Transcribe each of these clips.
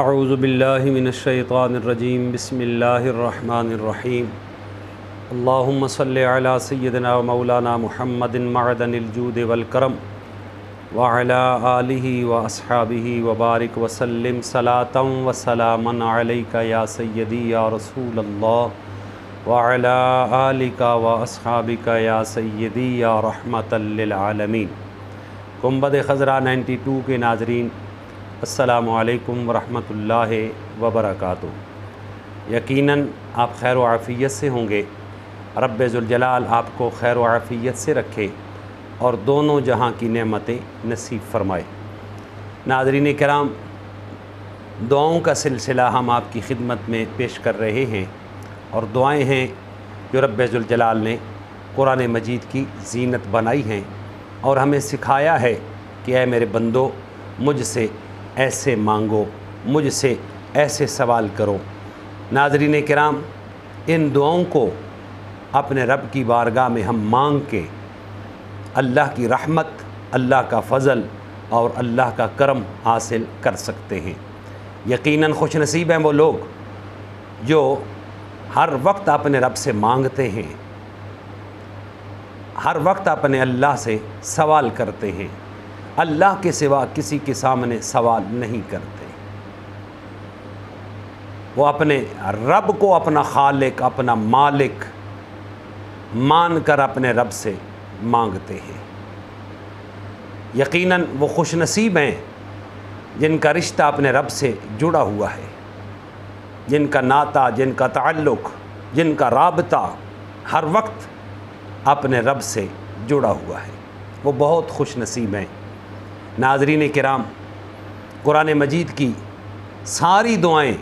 اعوذ باللہ من الشیطان الرجیم بسم اللہ الرحمن الرحیم اللہم صلی علی سیدنا و مولانا محمد معدن الجود والکرم وعلی آلہ و اصحابہ وبارک وسلم صلاۃ و سلاما علیک یا سیدی یا رسول اللہ وعلی آلک و اصحابک یا سیدی یا رحمۃ للعالمین۔ گنبد خضرا 92 کے ناظرین، السلام علیکم ورحمۃ اللہ وبرکاتہ۔ یقیناً آپ خیر و عافیت سے ہوں گے۔ رب ذوالجلال آپ کو خیر و عافیت سے رکھے اور دونوں جہاں کی نعمتیں نصیب فرمائے۔ ناظرین کرام، دعاؤں کا سلسلہ ہم آپ کی خدمت میں پیش کر رہے ہیں، اور دعائیں ہیں جو رب ذوالجلال نے قرآن مجید کی زینت بنائی ہیں اور ہمیں سکھایا ہے کہ اے میرے بندو، مجھ سے ایسے مانگو، مجھ سے ایسے سوال کرو۔ ناظرین کرام، ان دعاؤں کو اپنے رب کی بارگاہ میں ہم مانگ کے اللہ کی رحمت، اللہ کا فضل اور اللہ کا کرم حاصل کر سکتے ہیں۔ یقیناً خوش نصیب ہیں وہ لوگ جو ہر وقت اپنے رب سے مانگتے ہیں، ہر وقت اپنے اللہ سے سوال کرتے ہیں، اللہ کے سوا کسی کے سامنے سوال نہیں کرتے۔ وہ اپنے رب کو اپنا خالق، اپنا مالک مان کر اپنے رب سے مانگتے ہیں۔ یقیناً وہ خوش نصیب ہیں جن کا رشتہ اپنے رب سے جڑا ہوا ہے، جن کا ناطہ، جن کا تعلق، جن کا رابطہ ہر وقت اپنے رب سے جڑا ہوا ہے، وہ بہت خوش نصیب ہیں۔ ناظرین کرام، قرآن مجید کی ساری دعائیں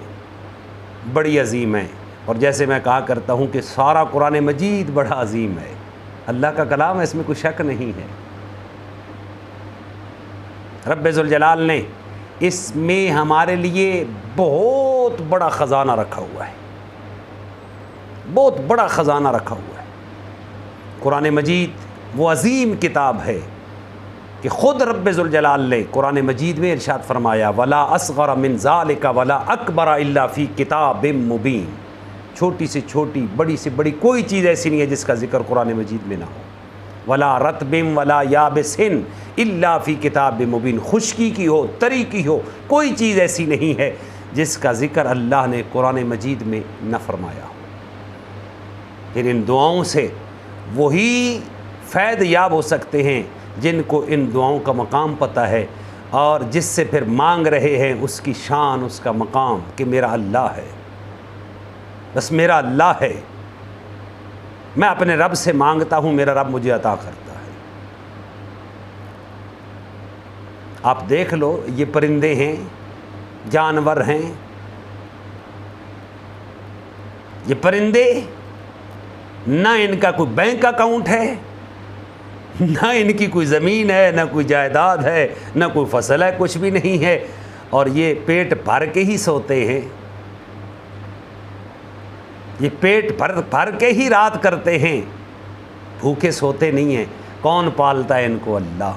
بڑی عظیم ہیں، اور جیسے میں کہا کرتا ہوں کہ سارا قرآن مجید بڑا عظیم ہے، اللہ کا کلام ہے، اس میں کوئی شک نہیں ہے۔ رب ذوالجلال نے اس میں ہمارے لیے بہت بڑا خزانہ رکھا ہوا ہے، بہت بڑا خزانہ رکھا ہوا ہے۔ قرآن مجید وہ عظیم کتاب ہے کہ خود رب ذوالجلال نے قرآن مجید میں ارشاد فرمایا وَلَا أَصْغَرَ مِنْ ذَلِكَ وَلَا أَكْبَرَ إِلَّا فِي كِتَابٍ مُبِينٍ۔ چھوٹی سے چھوٹی، بڑی سے بڑی کوئی چیز ایسی نہیں ہے جس کا ذکر قرآن مجید میں نہ ہو۔ وَلَا رَطْبٍ وَلَا يَابِسٍ إِلَّا فِي كِتَابٍ مُبِينٍ۔ خشکی کی ہو، تری کی ہو، کوئی چیز ایسی نہیں ہے جس کا ذکر اللہ نے قرآن مجید میں نہ فرمایا ہو۔ پھر ان دعاؤں سے وہی فیض یاب ہو سکتے ہیں جن کو ان دعاؤں کا مقام پتہ ہے، اور جس سے پھر مانگ رہے ہیں اس کی شان، اس کا مقام کہ میرا اللہ ہے، بس میرا اللہ ہے، میں اپنے رب سے مانگتا ہوں، میرا رب مجھے عطا کرتا ہے۔ آپ دیکھ لو، یہ پرندے ہیں، جانور ہیں، یہ پرندے نہ ان کا کوئی بینک اکاؤنٹ ہے، نہ ان کی کوئی زمین ہے، نہ کوئی جائیداد ہے، نہ کوئی فصل ہے، کچھ بھی نہیں ہے، اور یہ پیٹ بھر کے ہی سوتے ہیں، یہ پیٹ بھر کے ہی رات کرتے ہیں، بھوکے سوتے نہیں ہیں۔ کون پالتا ہے ان کو؟ اللہ۔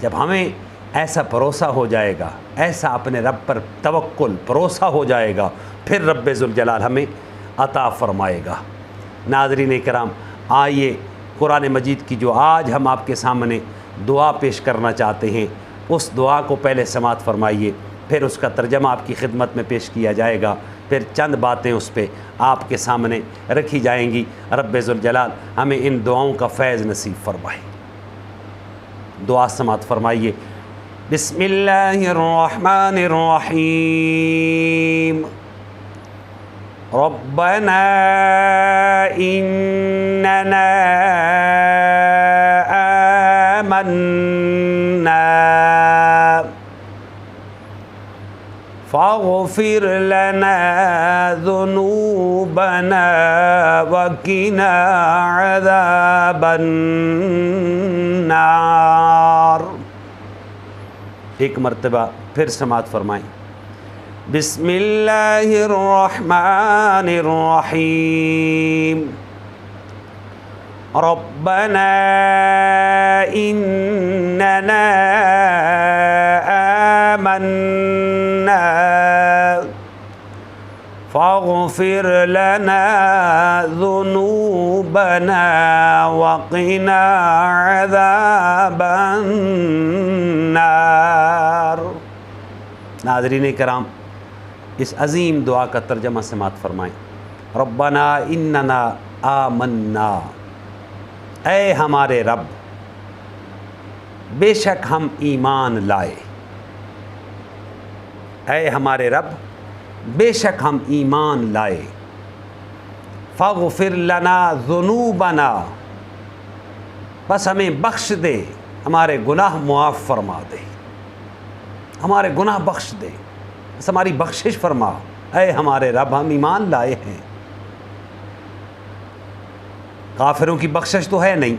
جب ہمیں ایسا بھروسہ ہو جائے گا، ایسا اپنے رب پر توکل، بھروسہ ہو جائے گا، پھر رب ذوالجلال ہمیں عطا فرمائے گا۔ ناظرین کرام، آئیے قرآن مجید کی جو آج ہم آپ کے سامنے دعا پیش کرنا چاہتے ہیں، اس دعا کو پہلے سماعت فرمائیے، پھر اس کا ترجمہ آپ کی خدمت میں پیش کیا جائے گا، پھر چند باتیں اس پہ آپ کے سامنے رکھی جائیں گی۔ رب ذوالجلال ہمیں ان دعاؤں کا فیض نصیب فرمائے۔ دعا سماعت فرمائیے۔ بسم اللہ الرحمن الرحیم۔ ربنا اننا آمنا فاغفر لنا ذنوبنا وقنا عذاب النار۔ ایک مرتبہ پھر سماعت فرمائیں۔ بسم اللہ الرحمن الرحیم۔ ربنا اننا آمنا لنا فاغفر لنا ذنوبنا وقنا عذاب النار۔ ناظرین کرام، اس عظیم دعا کا ترجمہ سماعت فرمائیں۔ ربنا اننا آمنا، اے ہمارے رب بے شک ہم ایمان لائے، اے ہمارے رب بے شک ہم ایمان لائے، فاغفر لنا ذنوبنا، بس ہمیں بخش دے، ہمارے گناہ معاف فرما دے، ہمارے گناہ بخش دے، بس ہماری بخشش فرما۔ اے ہمارے رب ہم ایمان لائے ہیں، کافروں کی بخشش تو ہے نہیں،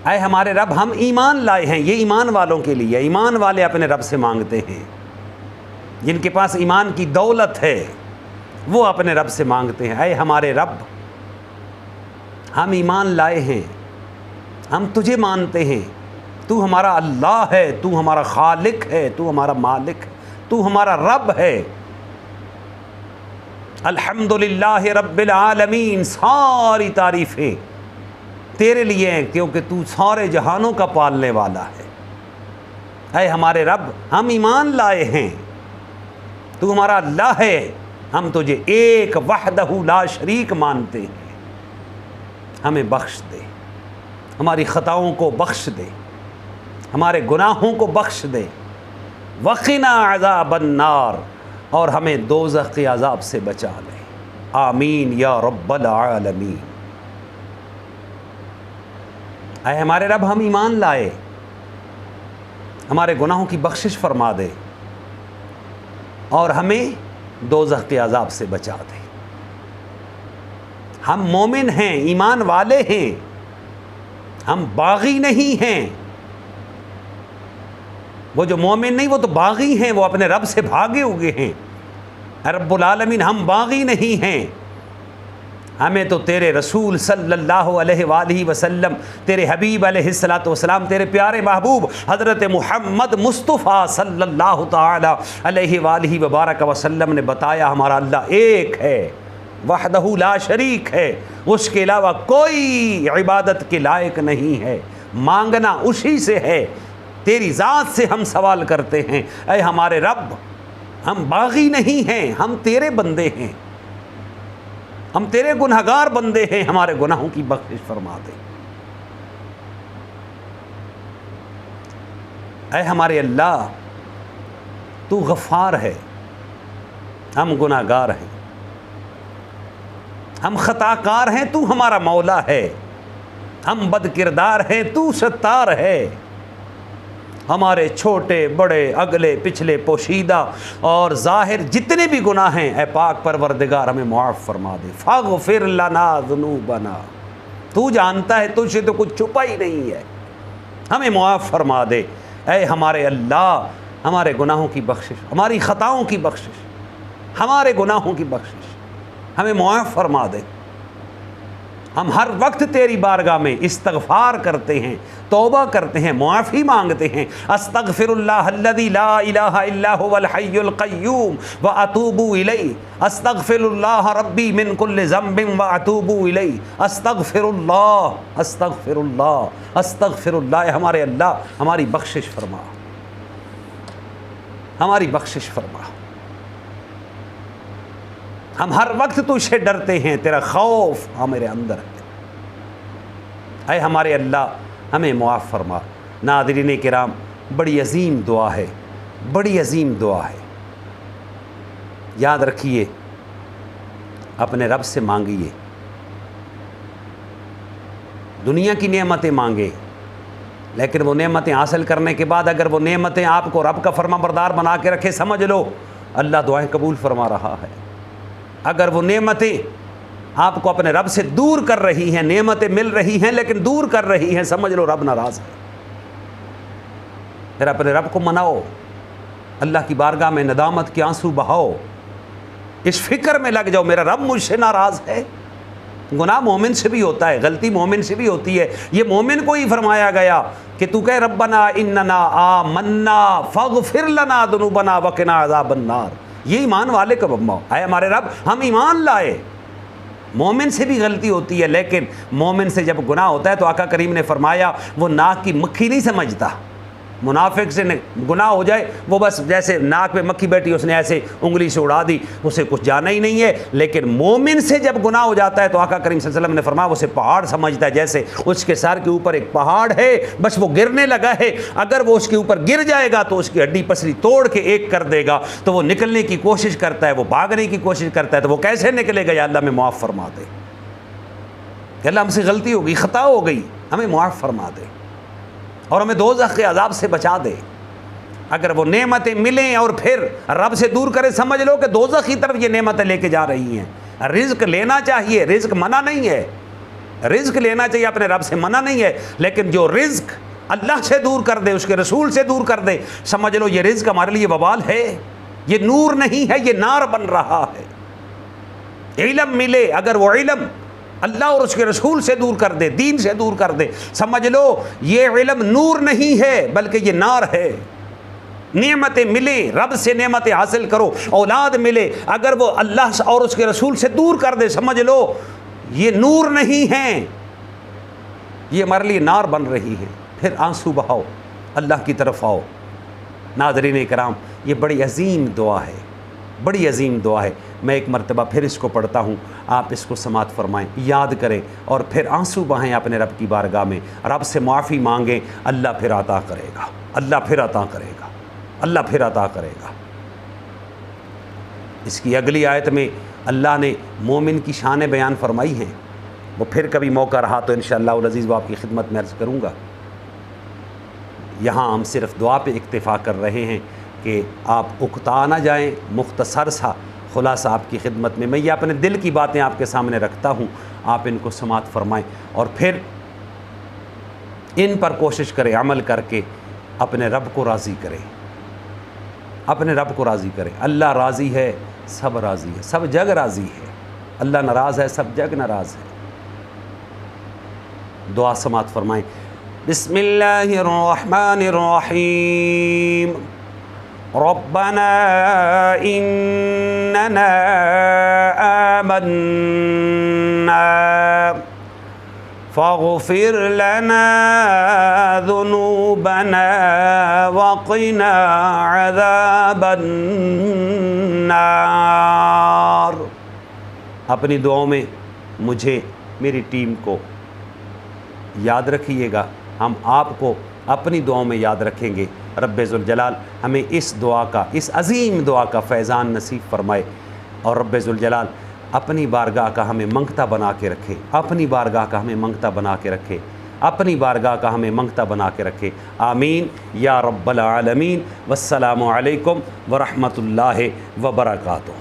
اے ہمارے رب ہم ایمان لائے ہیں۔ یہ ایمان والوں کے لیے، ایمان والے اپنے رب سے مانگتے ہیں، جن کے پاس ایمان کی دولت ہے وہ اپنے رب سے مانگتے ہیں۔ اے ہمارے رب ہم ایمان لائے ہیں، ہم تجھے مانتے ہیں، تو ہمارا اللہ ہے، تو ہمارا خالق ہے، تو ہمارا مالک ہے، تو ہمارا رب ہے۔ الحمدللہ رب العالمین، ساری تعریفیں تیرے لیے ہیں کیونکہ تو سارے جہانوں کا پالنے والا ہے۔ اے ہمارے رب ہم ایمان لائے ہیں، تو ہمارا اللہ ہے، ہم تجھے ایک وحدہ لا شریک مانتے ہیں۔ ہمیں بخش دے، ہماری خطاؤں کو بخش دے، ہمارے گناہوں کو بخش دے، وقنا عذاب النار، اور ہمیں دوزخ کے عذاب سے بچا لے، آمین یا رب العالمین۔ اے ہمارے رب ہم ایمان لائے، ہمارے گناہوں کی بخشش فرما دے اور ہمیں دوزخ کے عذاب سے بچا دے۔ ہم مومن ہیں، ایمان والے ہیں، ہم باغی نہیں ہیں۔ وہ جو مومن نہیں وہ تو باغی ہیں، وہ اپنے رب سے بھاگے ہوئے ہیں۔ اے رب العالمین ہم باغی نہیں ہیں، ہمیں تو تیرے رسول صلی اللہ علیہ وآلہ وسلم، تیرے حبیب علیہ الصلاۃ والسلام، تیرے پیارے محبوب حضرت محمد مصطفیٰ صلی اللہ تعالی علیہ وآلہ وبارک وسلم نے بتایا ہمارا اللہ ایک ہے، وحدہ لا شریک ہے، اس کے علاوہ کوئی عبادت کے لائق نہیں ہے، مانگنا اسی سے ہے، تیری ذات سے ہم سوال کرتے ہیں۔ اے ہمارے رب ہم باغی نہیں ہیں، ہم تیرے بندے ہیں، ہم تیرے گنہگار بندے ہیں، ہمارے گناہوں کی بخشش فرما دے۔ اے ہمارے اللہ تو غفار ہے، ہم گنہگار ہیں، ہم خطا کار ہیں، تو ہمارا مولا ہے، ہم بد کردار ہیں، تو ستار ہے، ہمارے چھوٹے بڑے اگلے پچھلے پوشیدہ اور ظاہر جتنے بھی گناہ ہیں اے پاک پروردگار ہمیں معاف فرما دے۔ فاغفر لنا ذنوبنا، تو جانتا ہے، تجھ سے تو کچھ چھپا ہی نہیں ہے، ہمیں معاف فرما دے۔ اے ہمارے اللہ ہمارے گناہوں کی بخشش، ہماری خطاؤں کی بخشش، ہمارے گناہوں کی بخشش ہمیں معاف فرما دے۔ ہم ہر وقت تیری بارگاہ میں استغفار کرتے ہیں، توبہ کرتے ہیں، معافی مانگتے ہیں۔ استغفر اللہ الذی لا الہ الا هو الحی القیوم واتوب الیہ، استغفر اللہ ربی من کل ذنب واتوب الیہ، استغفر اللہ استغفر اللہ استغفر اللہ۔ ہمارے اللہ ہماری بخشش فرما، ہماری بخشش فرما۔ ہم ہر وقت تجھ سے ڈرتے ہیں، تیرا خوف ہمارے اندر ہے۔ اے ہمارے اللہ ہمیں معاف فرما۔ ناظرین کرام، بڑی عظیم دعا ہے، بڑی عظیم دعا ہے، یاد رکھیے، اپنے رب سے مانگیے، دنیا کی نعمتیں مانگے، لیکن وہ نعمتیں حاصل کرنے کے بعد اگر وہ نعمتیں آپ کو رب کا فرما بردار بنا کے رکھے، سمجھ لو اللہ دعائیں قبول فرما رہا ہے۔ اگر وہ نعمتیں آپ کو اپنے رب سے دور کر رہی ہیں، نعمتیں مل رہی ہیں لیکن دور کر رہی ہیں، سمجھ لو رب ناراض ہے۔ پھر اپنے رب کو مناؤ، اللہ کی بارگاہ میں ندامت کے آنسو بہاؤ، اس فکر میں لگ جاؤ میرا رب مجھ سے ناراض ہے۔ گناہ مومن سے بھی ہوتا ہے، غلطی مومن سے بھی ہوتی ہے، یہ مومن کو ہی فرمایا گیا کہ تو کہے ربنا اننا آمنا فاغفر لنا ذنوبنا وقنا عذاب النار. یہ ایمان والے کا اے ہمارے رب ہم ایمان لائے. مومن سے بھی غلطی ہوتی ہے، لیکن مومن سے جب گناہ ہوتا ہے تو آقا کریم نے فرمایا وہ ناک کی مکھی نہیں سمجھتا. منافق سے گناہ ہو جائے وہ بس جیسے ناک پہ مکھی بیٹھی اس نے ایسے انگلی سے اڑا دی، اسے کچھ جانا ہی نہیں ہے. لیکن مومن سے جب گناہ ہو جاتا ہے تو آقا کریم صلی اللہ علیہ وسلم نے فرمایا وہ اسے پہاڑ سمجھتا ہے، جیسے اس کے سر کے اوپر ایک پہاڑ ہے بس وہ گرنے لگا ہے، اگر وہ اس کے اوپر گر جائے گا تو اس کی ہڈی پسلی توڑ کے ایک کر دے گا. تو وہ نکلنے کی کوشش کرتا ہے، وہ بھاگنے کی کوشش کرتا ہے، تو وہ کیسے نکلے گا؟ یا اللہ ہمیں معاف فرما دے، کہ اللہ ہم سے غلطی ہو گئی، خطا ہو گئی، ہمیں معاف فرما دے اور ہمیں دوزخ کے عذاب سے بچا دے. اگر وہ نعمتیں ملیں اور پھر رب سے دور کرے، سمجھ لو کہ دوزخ کی طرف یہ نعمتیں لے کے جا رہی ہیں. رزق لینا چاہیے، رزق منع نہیں ہے، رزق لینا چاہیے، اپنے رب سے منع نہیں ہے. لیکن جو رزق اللہ سے دور کر دے، اس کے رسول سے دور کر دے، سمجھ لو یہ رزق ہمارے لیے وبال ہے، یہ نور نہیں ہے، یہ نار بن رہا ہے. علم ملے، اگر وہ علم اللہ اور اس کے رسول سے دور کر دے، دین سے دور کر دے، سمجھ لو یہ علم نور نہیں ہے بلکہ یہ نار ہے. نعمتیں ملیں، رب سے نعمتیں حاصل کرو، اولاد ملے، اگر وہ اللہ اور اس کے رسول سے دور کر دے، سمجھ لو یہ نور نہیں ہے، یہ ہمارے لیے نار بن رہی ہے. پھر آنسو بہاؤ، اللہ کی طرف آؤ. ناظرین کرام، یہ بڑی عظیم دعا ہے، بڑی عظیم دعا ہے. میں ایک مرتبہ پھر اس کو پڑھتا ہوں، آپ اس کو سماعت فرمائیں، یاد کریں اور پھر آنسو بہائیں اپنے رب کی بارگاہ میں، رب سے معافی مانگیں. اللہ پھر عطا کرے گا، اللہ پھر عطا کرے گا، اللہ پھر عطا کرے گا. اس کی اگلی آیت میں اللہ نے مومن کی شان بیان فرمائی ہیں، وہ پھر کبھی موقع رہا تو انشاءاللہ العزیز وہ آپ کی خدمت میں عرض کروں گا. یہاں ہم صرف دعا پہ اکتفا کر رہے ہیں کہ آپ اکتا نہ جائیں. مختصر سا خلاصہ آپ کی خدمت میں، میں یہ اپنے دل کی باتیں آپ کے سامنے رکھتا ہوں، آپ ان کو سماعت فرمائیں اور پھر ان پر کوشش کریں، عمل کر کے اپنے رب کو راضی کریں، اپنے رب کو راضی کریں. اللہ راضی ہے، سب راضی ہے، سب جگ راضی ہے. اللہ ناراض ہے، سب جگ ناراض ہے. دعا سماعت فرمائیں. بسم اللہ الرحمن الرحیم. ربنا اننا آمنا فاغفر لنا ذنوبنا وقنا عذاب النار. اپنی دعاؤں میں مجھے، میری ٹیم کو یاد رکھیے گا، ہم آپ کو اپنی دعاؤں میں یاد رکھیں گے. رب ذوالجلال ہمیں اس دعا کا، اس عظیم دعا کا فیضان نصیب فرمائے اور رب ذوالجلال اپنی بارگاہ کا ہمیں منگتا بنا کے رکھے، اپنی بارگاہ کا ہمیں منگتا بنا کے رکھے، اپنی بارگاہ کا ہمیں منگتا بنا کے رکھے. آمین یا رب العالمین. والسلام علیکم ورحمۃ اللہ وبرکاتہ.